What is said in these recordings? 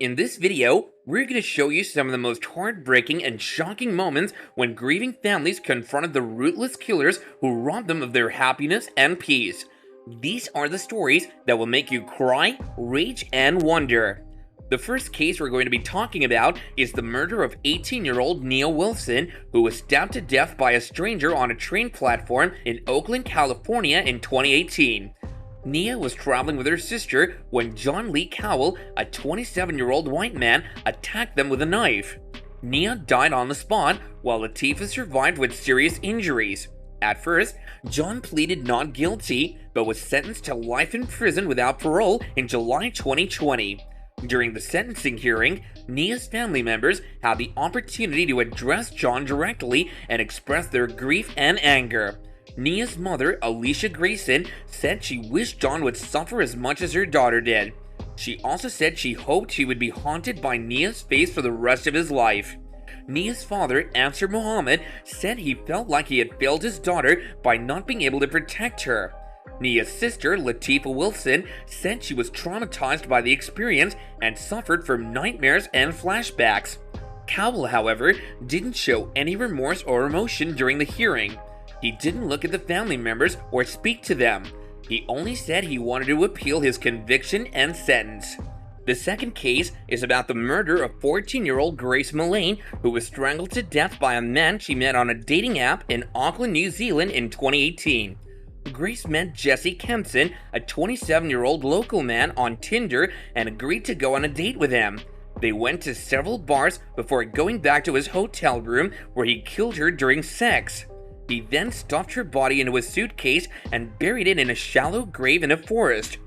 In this video, we're going to show you some of the most heartbreaking and shocking moments when grieving families confronted the ruthless killers who robbed them of their happiness and peace. These are the stories that will make you cry, rage, and wonder. The first case we're going to be talking about is the murder of 18-year-old Nia Wilson, who was stabbed to death by a stranger on a train platform in Oakland, California in 2018. Nia was traveling with her sister when John Lee Cowell, a 27-year-old white man, attacked them with a knife. Nia died on the spot, while Latifah survived with serious injuries. At first, John pleaded not guilty, but was sentenced to life in prison without parole in July 2020. During the sentencing hearing, Nia's family members had the opportunity to address John directly and express their grief and anger. Nia's mother, Alicia Grayson, said she wished John would suffer as much as her daughter did. She also said she hoped he would be haunted by Nia's face for the rest of his life. Nia's father, Ansar Muhammad, said he felt like he had failed his daughter by not being able to protect her. Nia's sister, Latifah Wilson, said she was traumatized by the experience and suffered from nightmares and flashbacks. Cowell, however, didn't show any remorse or emotion during the hearing. He didn't look at the family members or speak to them. He only said he wanted to appeal his conviction and sentence. The second case is about the murder of 14-year-old Grace Mullane, who was strangled to death by a man she met on a dating app in Auckland, New Zealand in 2018. Grace met Jesse Kempson, a 27-year-old local man, on Tinder and agreed to go on a date with him. They went to several bars before going back to his hotel room, where he killed her during sex. He then stuffed her body into a suitcase and buried it in a shallow grave in a forest.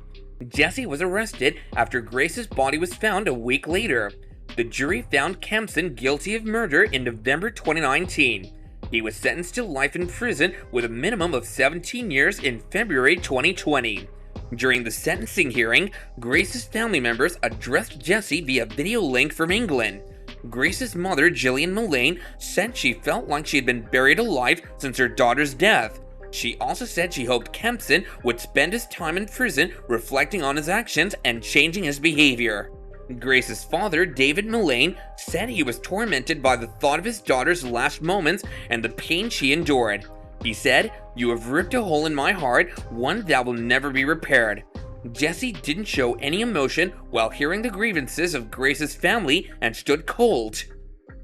Jesse was arrested after Grace's body was found a week later. The jury found Kempson guilty of murder in November 2019. He was sentenced to life in prison with a minimum of 17 years in February 2020. During the sentencing hearing, Grace's family members addressed Jesse via video link from England. Grace's mother, Gillian Mullane, said she felt like she had been buried alive since her daughter's death. She also said she hoped Kempson would spend his time in prison reflecting on his actions and changing his behavior. Grace's father, David Mullane, said he was tormented by the thought of his daughter's last moments and the pain she endured. He said, "You have ripped a hole in my heart, one that will never be repaired." Jesse didn't show any emotion while hearing the grievances of Grace's family and stood cold.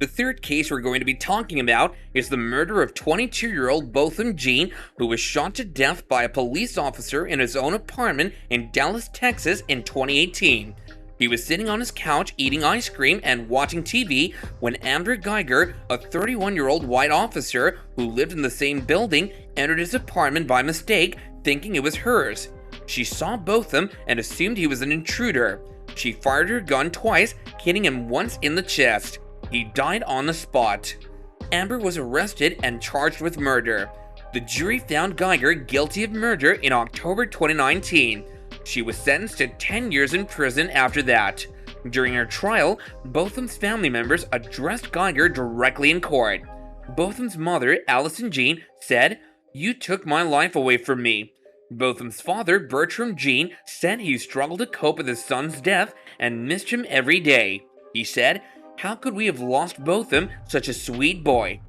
The third case we're going to be talking about is the murder of 22-year-old Botham Jean, who was shot to death by a police officer in his own apartment in Dallas, Texas in 2018. He was sitting on his couch eating ice cream and watching TV when Amber Geiger, a 31-year-old white officer who lived in the same building, entered his apartment by mistake, thinking it was hers. She saw Botham and assumed he was an intruder. She fired her gun twice, hitting him once in the chest. He died on the spot. Amber was arrested and charged with murder. The jury found Geiger guilty of murder in October 2019. She was sentenced to 10 years in prison after that. During her trial, Botham's family members addressed Geiger directly in court. Botham's mother, Allison Jean, said, "You took my life away from me." Botham's father, Bertram Jean, said he struggled to cope with his son's death and missed him every day. He said, "How could we have lost Botham, such a sweet boy?"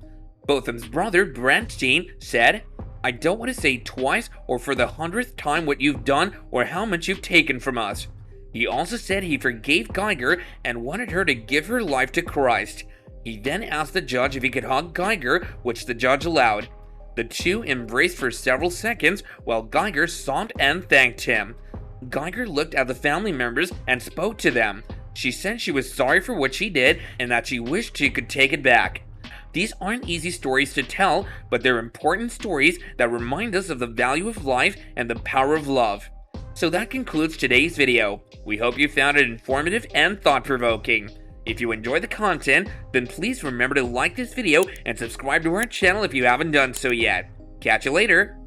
Botham's brother, Brent Jean, said, "I don't want to say twice or for the 100th time what you've done or how much you've taken from us." He also said he forgave Geiger and wanted her to give her life to Christ. He then asked the judge if he could hug Geiger, which the judge allowed. The two embraced for several seconds while Geiger sobbed and thanked him. Geiger looked at the family members and spoke to them. She said she was sorry for what she did and that she wished she could take it back. These aren't easy stories to tell, but they're important stories that remind us of the value of life and the power of love. So that concludes today's video. We hope you found it informative and thought-provoking. If you enjoy the content, then please remember to like this video and subscribe to our channel if you haven't done so yet. Catch you later!